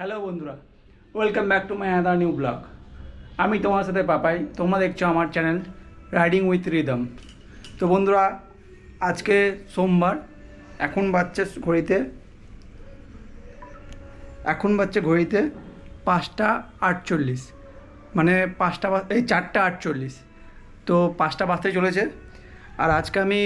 Hello বন্ধুরা, welcome back to my other new blog. আমি তোমার সাথে পাপাই, তোমরা দেখছো আমার চ্যানেল রাইডিং উইথ রিদম। তো বন্ধুরা, আজকে সোমবার, এখন বাজছে ঘড়িতে 5:48, মানে 4:48। তো 5টা বাজতে চলেছে। আর আজকে আমি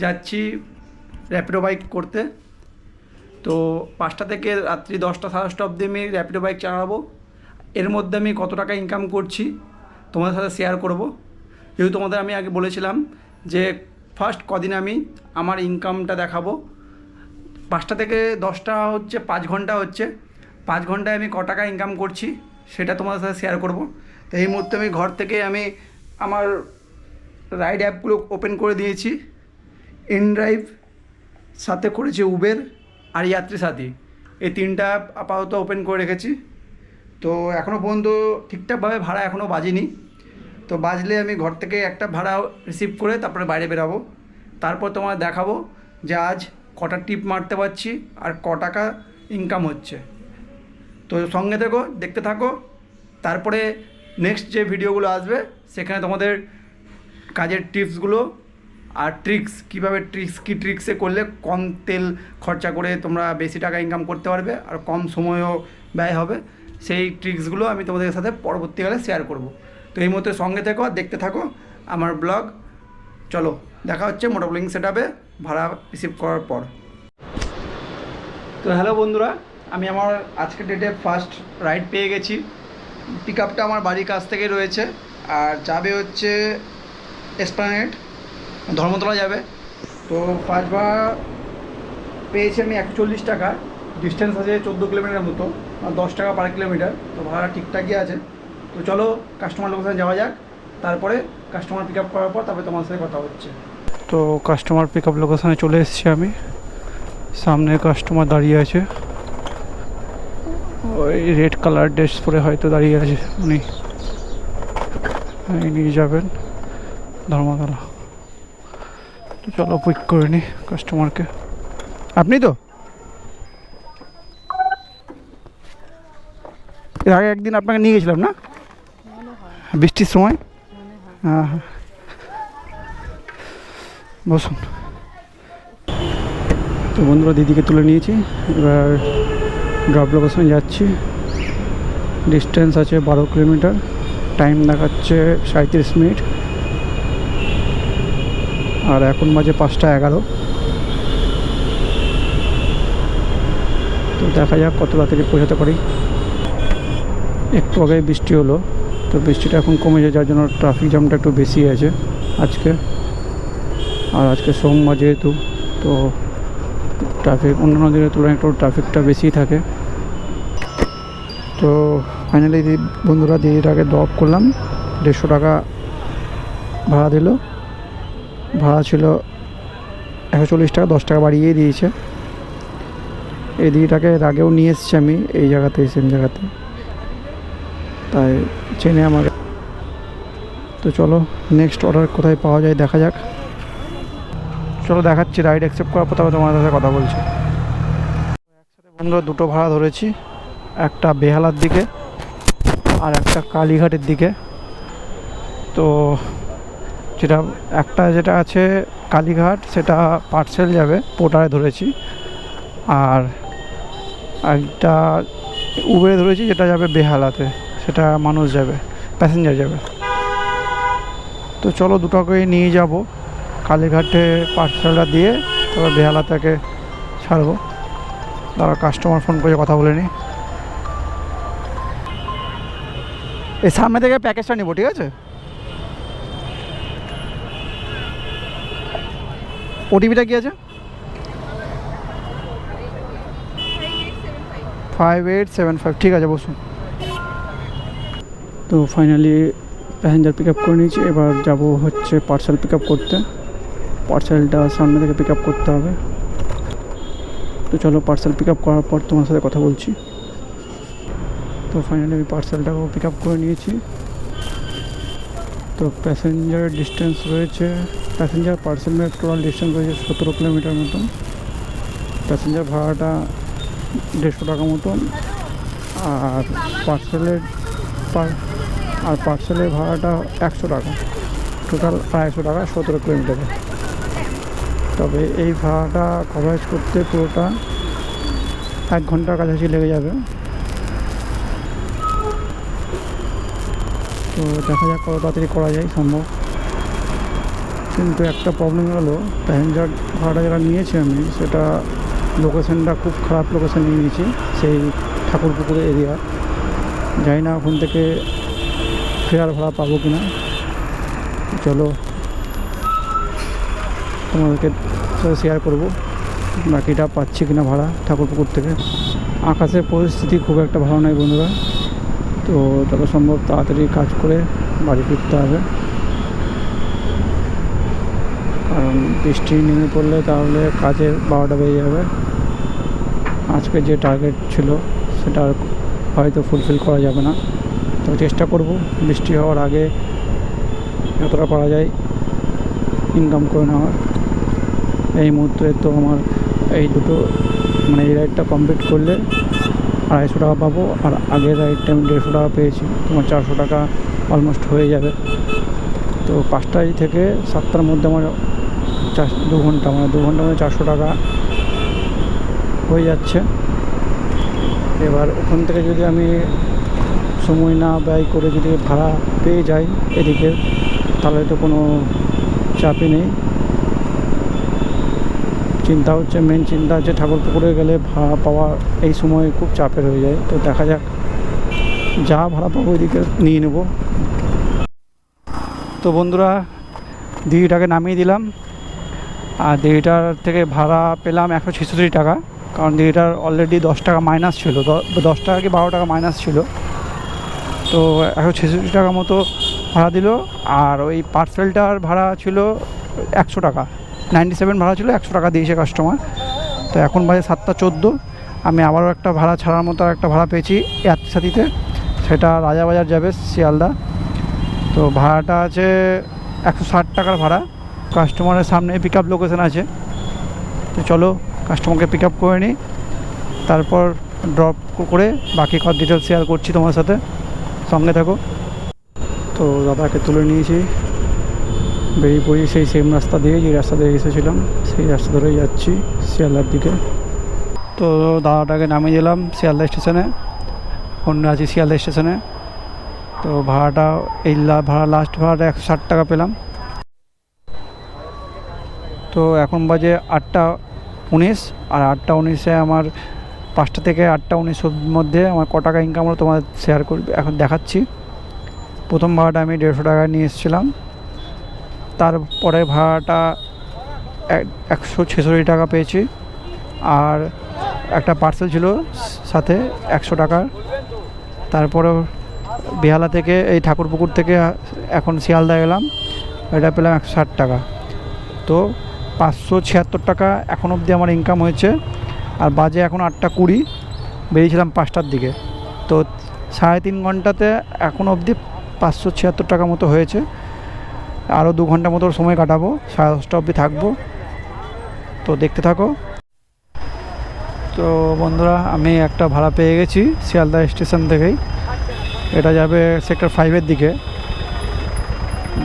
যাচ্ছি র্যাপিডো বাইক করতে। তো 5টা থেকে রাত্রি 10টা 10:30 অবধি আমি র্যাপিডো বাইক চালাবো। এর মধ্যে আমি কত টাকা ইনকাম করছি তোমাদের সাথে শেয়ার করব। যেহেতু তোমাদের আমি আগে বলেছিলাম যে ফার্স্ট কদিন আমি আমার ইনকামটা দেখাবো। 5টা থেকে 10টা হচ্ছে 5 ঘন্টা হচ্ছে। 5 ঘন্টায় আমি ক টাকা ইনকাম করছি সেটা তোমাদের সাথে শেয়ার করব। তো এই মুহূর্তে আমি ঘর থেকে আমি আমার রাইড অ্যাপগুলো ওপেন করে দিয়েছি। ইনড্রাইভ, সাথে করেছি উবের আর যাত্রী সাথী, এই 3টা অ্যাপ আপাতত ওপেন করে রেখেছি। তো এখনও পর্যন্ত ঠিকঠাকভাবে ভাড়া এখনও বাজিনি। তো বাজলে আমি ঘর থেকে একটা ভাড়া রিসিভ করে তারপরে বাইরে বেরাবো। তারপর তোমার দেখাবো যে আজ কটা টিপ মারতে পারছি আর ক টাকা ইনকাম হচ্ছে। তো সঙ্গে থেকো, দেখতে থাকো। তারপরে নেক্সট যে ভিডিওগুলো আসবে সেখানে তোমাদের কাজের টিপসগুলো আর ট্রিক্স, কীভাবে ট্রিক্সে করলে কম তেল খরচা করে তোমরা বেশি টাকা ইনকাম করতে পারবে আর কম সময়ও ব্যয় হবে, সেই ট্রিক্সগুলো আমি তোমাদের সাথে পরবর্তীকালে শেয়ার করব। তো এই মুহূর্তে সঙ্গে থেকো, দেখতে থাকো আমার ব্লগ। চলো, দেখা হচ্ছে মোটর ব্লগিং সেটআপে ভাড়া রিসিভ করার পর। তো হ্যালো বন্ধুরা, আমি আমার আজকের ডেটে ফার্স্ট রাইড পেয়ে গেছি। পিক আপটা আমার বাড়ির কাছ থেকে রয়েছে আর যাবে হচ্ছে এসপ্ল্যানেড, ধর্মতলা যাবে। তো ফার্স্ট ভাড়া পেয়েছি আমি 140 টাকা। ডিস্টেন্স আছে 14 কিলোমিটার মতো, আর 10 টাকা পার কিলোমিটার। তো ভাড়া ঠিকঠাকই আছে। তো চলো কাস্টমার লোকেশানে যাওয়া যাক। তারপরে কাস্টমার পিক আপ করার পর তারপরে তোমার সাথে কথা হচ্ছে। তো কাস্টমার পিক আপ লোকেশানে চলে এসেছি আমি। সামনে কাস্টমার দাঁড়িয়ে আছে, ওই রেড কালার ড্রেস পরে হয়তো দাঁড়িয়ে আছে উনি। নিয়ে যাবেন ধর্মতলা। তো চলো পিক করে নিই কাস্টমারকে। আপনি তো এর আগে একদিন আপনাকে নিয়ে গেছিলাম না, বৃষ্টির সময়? হ্যাঁ হ্যাঁ, বসুন। তো বন্ধুরা, দিদিকে তুলে নিয়েছি, এবার ড্রপ লোকেশনে যাচ্ছি। ডিস্টেন্স আছে 12 কিলোমিটার, টাইম দেখাচ্ছে 37 মিনিট, আর এখন বাজে 5:11। তো দেখা যাক কত তাড়াতাড়ি পৌঁছাতে পারি। একটু আগে বৃষ্টি হলো, তো বৃষ্টিটা এখন কমেছে, যার জন্য ট্রাফিক জ্যামটা একটু বেশি আছে আজকে। আর আজকে সোমবার যেহেতু, তো ট্রাফিক অন্যান্য দিনের তুলনায় একটু ট্রাফিকটা বেশিই থাকে। তো ফাইনালি বন্ধুরা, দিদিটাকে ড্রপ করলাম। 150 টাকা ভাড়া দিল। ভাড়া ছিল 140 টাকা, 10 টাকা বাড়িয়েই দিয়েছে। এই দিদিটাকে এর আগেও নিয়ে এসেছি আমি এই জায়গাতে, সেম জায়গাতে, তাই চেনে আমাকে। তো চলো নেক্সট অর্ডার কোথায় পাওয়া যায় দেখা যাক। চলো দেখাচ্ছি, রাইড অ্যাকসেপ্ট করার পর তবে তোমার সাথে কথা বলছি। একসাথে বন্ধুরা দুটো ভাড়া ধরেছি, একটা বেহালার দিকে আর একটা কালীঘাটের দিকে। তো যেটা আছে কালীঘাট, সেটা পার্সেল যাবে, পোর্টারে ধরেছি। আর একটা উবেরে ধরেছি যেটা যাবে বেহালাতে, সেটা মানুষ যাবে, প্যাসেঞ্জার যাবে। তো চলো দুটোকেই নিয়ে যাব, কালীঘাটে পার্সেলটা দিয়ে তারপর বেহালা থেকে ছাড়বো। তারা কাস্টমার ফোন করে কথা বলে নিই। এই সামনে থেকে প্যাকেজটা নিব, ঠিক আছে? ওটিপিটা কি আছে? 5875। ঠিক আছে, বসুন। তো ফাইনালি প্যাসেঞ্জার পিক আপ করে নিয়েছি। এবার যাব হচ্ছে পার্সেল পিক আপ করতে। পার্সেলটা সামনে থেকে পিক আপ করতে হবে। তো চলো পার্সেল পিক আপ করার পর তোমার সাথে কথা বলছি। তো ফাইনালি আমি পার্সেলটাকেও পিক আপ করে নিয়েছি। তো প্যাসেঞ্জার ডিস্টেন্স রয়েছে, প্যাসেঞ্জার পার্সেলের টোটাল ডিস্টেন্স রয়েছে 17 কিলোমিটার মতন। প্যাসেঞ্জার ভাড়াটা 150 টাকা মতন। আর পার্সেলের পার্সেলের ভাড়াটা 100 টাকা, টোটাল 250 টাকা 17 কিলোমিটারে। তবে এই ভাড়াটা কভারেজ করতে পুরোটা 1 ঘন্টার কাছাকাছি লেগে যাবে। তো দেখা যাক কত তাড়াতাড়ি করা যায় সম্ভব। কিন্তু একটা প্রবলেম হলো, প্যাসেঞ্জার ভাড়াটা যেটা নিয়েছি আমি, সেটা লোকেশনটা খুব খারাপ লোকেশন নিয়ে নিয়েছি, সেই ঠাকুরপুকুরের এরিয়া। জানি না ওখান থেকে ফেরার ভাড়া পাবো কি না। চলো তোমাদেরকে শেয়ার করবো বাকিটা পাচ্ছি কিনা ভাড়া ঠাকুরপুকুর থেকে। আকাশের পরিস্থিতি খুব একটা ভালো নয় বন্ধুরা, তো যত সম্ভব তাড়াতাড়ি কাজ করে বাড়ি ফিরতে হবে, কারণ বৃষ্টি নেমে পড়লে তাহলে কাজের 12টা বেজে যাবে। আজকে যে টার্গেট ছিল সেটা হয়তো ফুলফিল করা যাবে না। তো চেষ্টা করব বৃষ্টি হওয়ার আগে যতটা পারা যায় ইনকাম করে নেওয়ার। এই মুহূর্তে তো আমার এই দুটো মানে এই রাইডটা কমপ্লিট করলে 250 টাকা পাবো, আর আগের রাইডটা আমি 150 টাকা পেয়েছি, তোমার 400 টাকা অলমোস্ট হয়ে যাবে। তো 5টায় থেকে 7টার মধ্যে আমার 2 ঘন্টা, মানে 2 ঘন্টা মানে 400 টাকা হয়ে যাচ্ছে। এবার ওখান থেকে যদি আমি সময় না ব্যয় করে যদি ভাড়া পেয়ে যাই এদিকে, তাহলে তো কোনো চাপই নেই। চিন্তা হচ্ছে, মেন চিন্তা হচ্ছে ঠাকুরপুকুরে গেলে ভাড়া পাওয়া এই সময় খুব চাপের হয়ে যায়। তো দেখা যাক, যা ভাড়া পাবো ওইদিকে নিয়ে নেব। তো বন্ধুরা, দিঘিটাকে নামিয়ে দিলাম, আর দিঘিটার থেকে ভাড়া পেলাম 166 টাকা, কারণ দিঘিটার অলরেডি 10 টাকা মাইনাস ছিল, 10 টাকা কি 12 টাকা মাইনাস ছিল। তো 166 টাকা মতো ভাড়া দিল। আর ওই পার্সেলটার ভাড়া ছিল 100 টাকা, 97 ভাড়া ছিল, 100 টাকা দিয়েছে কাস্টমার। তো এখন বাজে 7টা 14, আমি আবারও একটা ভাড়া ছাড়ার মতো একটা ভাড়া পেয়েছি যাত্রী সাথীতে, সেটা রাজাবাজার যাবে শিয়ালদা। তো ভাড়াটা আছে 160 টাকার ভাড়া, কাস্টমারের সামনে পিক আপ লোকেশন আছে। তো চলো কাস্টমারকে পিক আপ করে নিই, তারপর ড্রপ করে বাকি সব ডিটেলস শেয়ার করছি তোমার সাথে, সঙ্গে থাকো। তো দাদাকে তুলে নিয়েছি, বেরিয়ে পড়ি সেই সেম রাস্তা দিয়ে, যে রাস্তা দিয়ে এসেছিলাম সেই রাস্তা ধরেই যাচ্ছি শিয়ালদার দিকে। তো দাদাটাকে নামিয়ে দিলাম শিয়ালদা স্টেশনে, অন্য আছি শিয়ালদা স্টেশনে। তো ভাড়াটা এই লাস্ট ভাড়াটা 160 টাকা পেলাম। তো এখন বাজে 8টা 19, আর 8টা 19-এ আমার 5টা থেকে 8টা 19-এর মধ্যে আমার ক টাকা ইনকাম হলো তোমাদের শেয়ার করবে, এখন দেখাচ্ছি। প্রথম ভাড়াটা আমি 150 টাকা নিয়ে এসেছিলাম, তারপরে ভাড়াটা 166 টাকা পেয়েছি, আর একটা পার্সেল ছিল সাথে 100 টাকার। তারপরে বেহালা থেকে এই ঠাকুরপুকুর থেকে এখন শিয়ালদা গেলাম, এটা পেলাম 160 টাকা। তো 576 টাকা এখন অবধি আমার ইনকাম হয়েছে। আর বাজে এখন 8টা 20, বেরিয়েছিলাম 5টার দিকে। তো 3.5 ঘন্টাতে এখন অবধি 576 টাকা মতো হয়েছে। আরও 2 ঘন্টা মতো সময় কাটাবো, 10:30 অবধি থাকবো। তো দেখতে থাকো। তো বন্ধুরা, আমি একটা ভাড়া পেয়ে গেছি শিয়ালদা স্টেশন থেকেই, এটা যাবে সেক্টর 5-এর দিকে।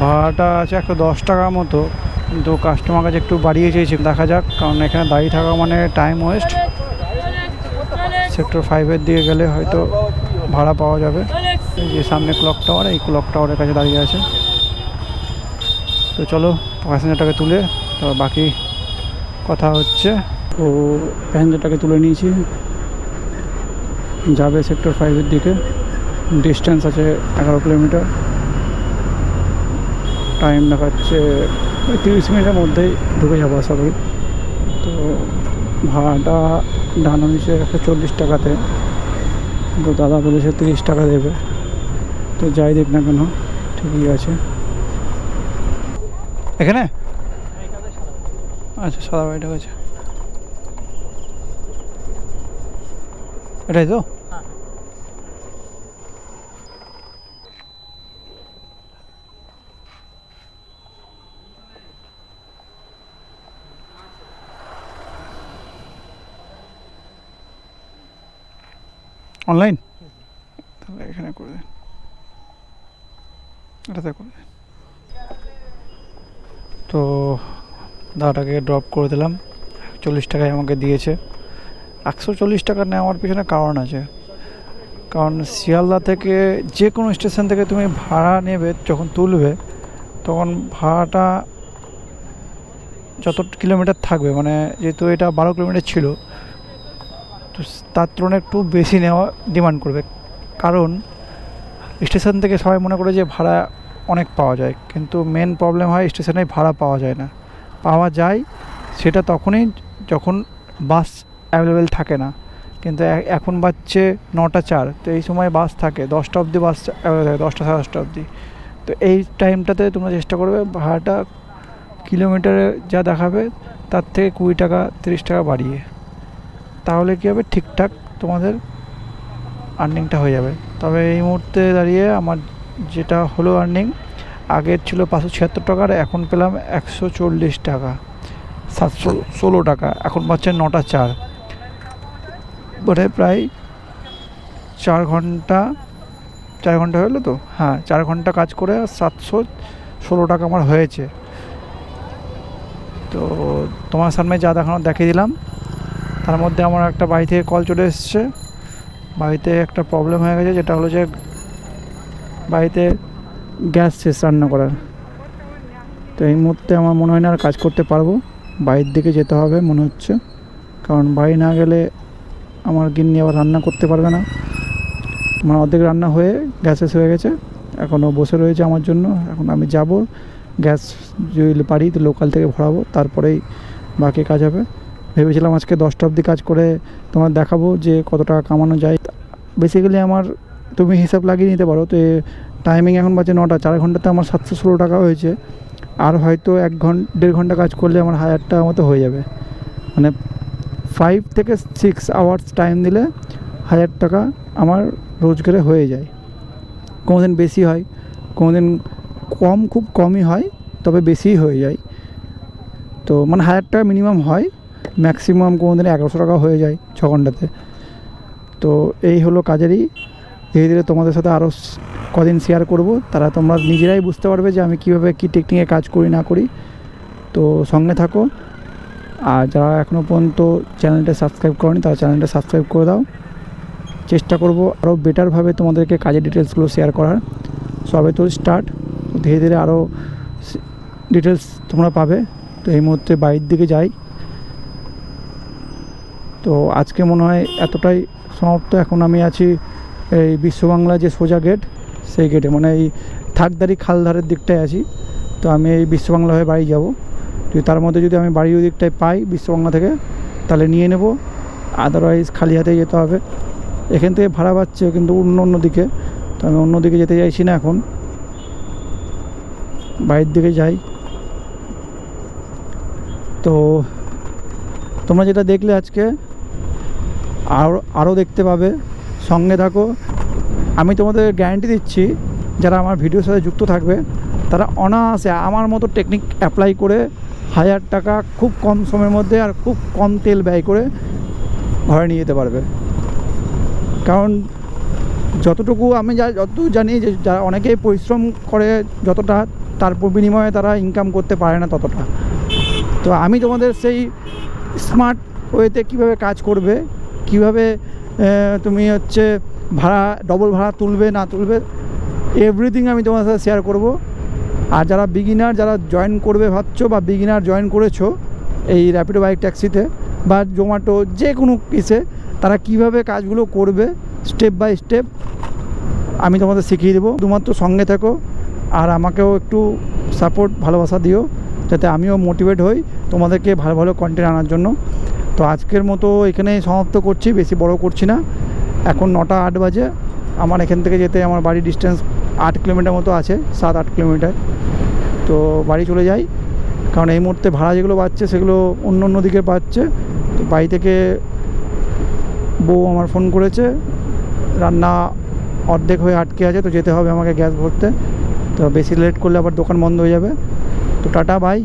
ভাড়াটা আছে 110 টাকা মতো, কিন্তু কাস্টমার কাছে একটু বাড়িয়ে চেয়েছি, দেখা যাক, কারণ এখানে দাঁড়িয়ে থাকা মানে টাইম ওয়েস্ট। সেক্টর 5-এর দিকে গেলে হয়তো ভাড়া পাওয়া যাবে। এই যে সামনে ক্লক টাওয়ার, এই ক্লক টাওয়ারের কাছে দাঁড়িয়ে আছে। তো চলো প্যাসেঞ্জারটাকে তুলে তো বাকি কথা হচ্ছে। তো প্যাসেঞ্জারটাকে তুলে নিয়েছি, যাবে সেক্টর 5-এর দিকে। ডিস্টেন্স আছে 11 কিলোমিটার, টাইম দেখাচ্ছে 30 মিনিটের মধ্যেই ঢুকে যাবো আশা করি। তো ভাড়াটা ডানো নিচে 140 টাকাতে, তো দাদা বলেছে 30 টাকা দেবে। তো যাই দেখ না কেন, ঠিকই আছে। এখানে আচ্ছা, সাদা বাড়িটা আছে, এটাই তো। অনলাইন এখানে করে দেন, এটাতে করে দেন। তো দাদাটাকে ড্রপ করে দিলাম, 40 টাকায় আমাকে দিয়েছে। 140 টাকা নেওয়ার পিছনে কারণ আছে, কারণ শিয়ালদা থেকে যে কোনো স্টেশন থেকে তুমি ভাড়া নেবে, যখন তুলবে তখন ভাড়াটা যত কিলোমিটার থাকবে, মানে যেহেতু এটা 12 কিলোমিটার ছিল, তো তার তুলনায় একটু বেশি নেওয়া ডিমান্ড করবে। কারণ স্টেশন থেকে সবাই মনে করে যে ভাড়া অনেক পাওয়া যায়, কিন্তু মেন প্রবলেম হয় স্টেশনে ভাড়া পাওয়া যায় না। পাওয়া যায় সেটা তখনই যখন বাস অ্যাভেলেবেল থাকে না। কিন্তু এখন বাজছে 9টা 4, তো এই সময় বাস থাকে 10টা অবধি, বাস অ্যাভেলেবেল থাকে 10টা 10:30 অবধি। তো এই টাইমটাতে তোমরা চেষ্টা করবে ভাড়াটা কিলোমিটারে যা দেখাবে তার থেকে 20 টাকা 30 টাকা বাড়িয়ে, তাহলে কী হবে, ঠিকঠাক তোমাদের আর্নিংটা হয়ে যাবে। তবে এই মুহূর্তে দাঁড়িয়ে আমার যেটা হলো আর্নিং, আগের ছিল 576 টাকার, এখন পেলাম 140 টাকা, 716 টাকা। এখন পাচ্ছে 9টা 4, প্রায় 4 ঘন্টা হলো তো, হ্যাঁ 4 ঘন্টা কাজ করে 716 টাকা আমার হয়েছে। তো তোমার সামনে যা দেখানোর দেখিয়ে দিলাম। তার মধ্যে আমার একটা বাড়ি থেকে কল চলে এসছে। বাড়িতে একটা প্রবলেম হয়ে গেছে, যেটা হলো যে বাড়িতে গ্যাস শেষ রান্না করার। তো এই মুহূর্তে আমার মনে হয় না আর কাজ করতে পারবো, বাড়ির দিকে যেতে হবে মনে হচ্ছে। কারণ বাড়ি না গেলে আমার গিন্নি আবার রান্না করতে পারবে না। মানে অর্ধেক রান্না হয়ে গ্যাস শেষ হয়ে গেছে, এখনও বসে রয়েছে আমার জন্য। এখন আমি যাব, গ্যাস যদি পারি তো লোকাল থেকে ভরাবো, তারপরেই বাকি কাজ হবে। ভেবেছিলাম আজকে 10টা অবধি কাজ করে তোমার দেখাবো যে কত টাকা কামানো যায়। বেসিক্যালি আমার তুমি হিসাব লাগিয়ে নিতে পারো। তো টাইমিং এখন বাজে 9টা, 4 ঘন্টাতে আমার 716 টাকা হয়েছে। আর হয়তো 1-1.5 ঘন্টা কাজ করলে আমার 1000 টাকা মতো হয়ে যাবে। মানে 5 থেকে 6 আওয়ার্স টাইম দিলে 1000 টাকা আমার রোজগারে হয়ে যায়। কোনো দিন বেশি হয়, কোনো দিন খুব কমই হয়, তবে বেশিই হয়ে যায়। তো মানে 1000 টাকা মিনিমাম হয়, ম্যাক্সিমাম কোনো দিনে 1100 টাকা হয়ে যায় 6 ঘন্টাতে। তো এই হলো কাজেরই। ধীরে ধীরে তোমাদের সাথে আরও কদিন শেয়ার করব, তারা তোমরা নিজেরাই বুঝতে পারবে যে আমি কীভাবে কী টেকনিকে কাজ করি না করি। তো সঙ্গে থাকো। আর যারা এখনও পর্যন্ত চ্যানেলটা সাবস্ক্রাইব করনি, তারা চ্যানেলটা সাবস্ক্রাইব করে দাও। চেষ্টা করব আরও বেটারভাবে তোমাদেরকে কাজের ডিটেলসগুলো শেয়ার করার। সবে তো স্টার্ট, ধীরে ধীরে আরও ডিটেলস তোমরা পাবে। তো এই মুহূর্তে বাড়ির দিকে যাই। তো আজকে মনে হয় এতটাই সমাপ্ত। এখন আমি আছি এই বিশ্ববাংলা যে সোজা গেট, সেই গেটে, মানে এই থাকদারি খালধারের দিকটায় আছি। তো আমি এই বিশ্ববাংলা হয়ে বাড়ি যাব। যদি তার মধ্যে যদি আমি বাড়ির ওই দিকটায় পাই বিশ্ববাংলা থেকে, তাহলে নিয়ে নেব, আদারওয়াইজ খালি হাতেই যেতে হবে। এখান থেকে ভাড়া পাচ্ছে কিন্তু অন্য দিকে, তো আমি অন্য দিকে যেতে চাইছি না, এখন বাড়ির দিকে যাই। তো তোমরা যেটা দেখলে আজকে আরও দেখতে পাবে, সঙ্গে থাকো। আমি তোমাদের গ্যারান্টি দিচ্ছি, যারা আমার ভিডিওর সাথে যুক্ত থাকবে তারা অনায়াসে আমার মতো টেকনিক অ্যাপ্লাই করে 1000 টাকা খুব কম সময়ের মধ্যে আর খুব কম তেল ব্যয় করে ঘরে নিয়ে যেতে পারবে। কারণ যতটুকু আমি যতটুকু জানি যে যারা অনেকেই পরিশ্রম করে যতটা, তার বিনিময়ে তারা ইনকাম করতে পারে না ততটা। তো আমি তোমাদের সেই স্মার্ট ওয়েতে কীভাবে কাজ করবে, কীভাবে তুমি হচ্ছে ভাড়া ডবল ভাড়া তুলবে না তুলবে, এভরিথিং আমি তোমার সাথে শেয়ার করব। আর যারা বিগিনার, যারা জয়েন করবে ভাবছো বা বিগিনার জয়েন করেছো এই র্যাপিডো বাইক ট্যাক্সিতে বা জোম্যাটো যে কোনো কিসে, তারা কিভাবে কাজগুলো করবে স্টেপ বাই স্টেপ আমি তোমাদের শিখিয়ে দেবো। শুধুমাত্র সঙ্গে থাকো আর আমাকেও একটু সাপোর্ট ভালোবাসা দিও, যাতে আমিও মোটিভেট হই তোমাদেরকে ভালো ভালো কন্টেন্ট আনার জন্য। তো আজকের মতো এখানেই সমাপ্ত করছি, বেশি বড় করছি না। এখন 9টা 8 বাজে। আমার এখান থেকে যেতে আমার বাড়ির ডিস্টেন্স 8 কিলোমিটার মতো আছে, 7-8 কিলোমিটার। তো বাড়ি চলে যাই, কারণ এই মুহূর্তে ভাড়া যেগুলো পাচ্ছে সেগুলো অন্য দিকে পাচ্ছে। তো বাড়ি থেকে বউ আমার ফোন করেছে, রান্না অর্ধেক হয়ে আটকে আছে, তো যেতে হবে আমাকে গ্যাস ভরতে। তো বেশি লেট করলে আবার দোকান বন্ধ হয়ে যাবে। তো টাটা বাই,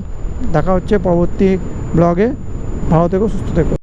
দেখা হচ্ছে পরবর্তী ব্লগে। ভালো থেকো, সুস্থ থেকো।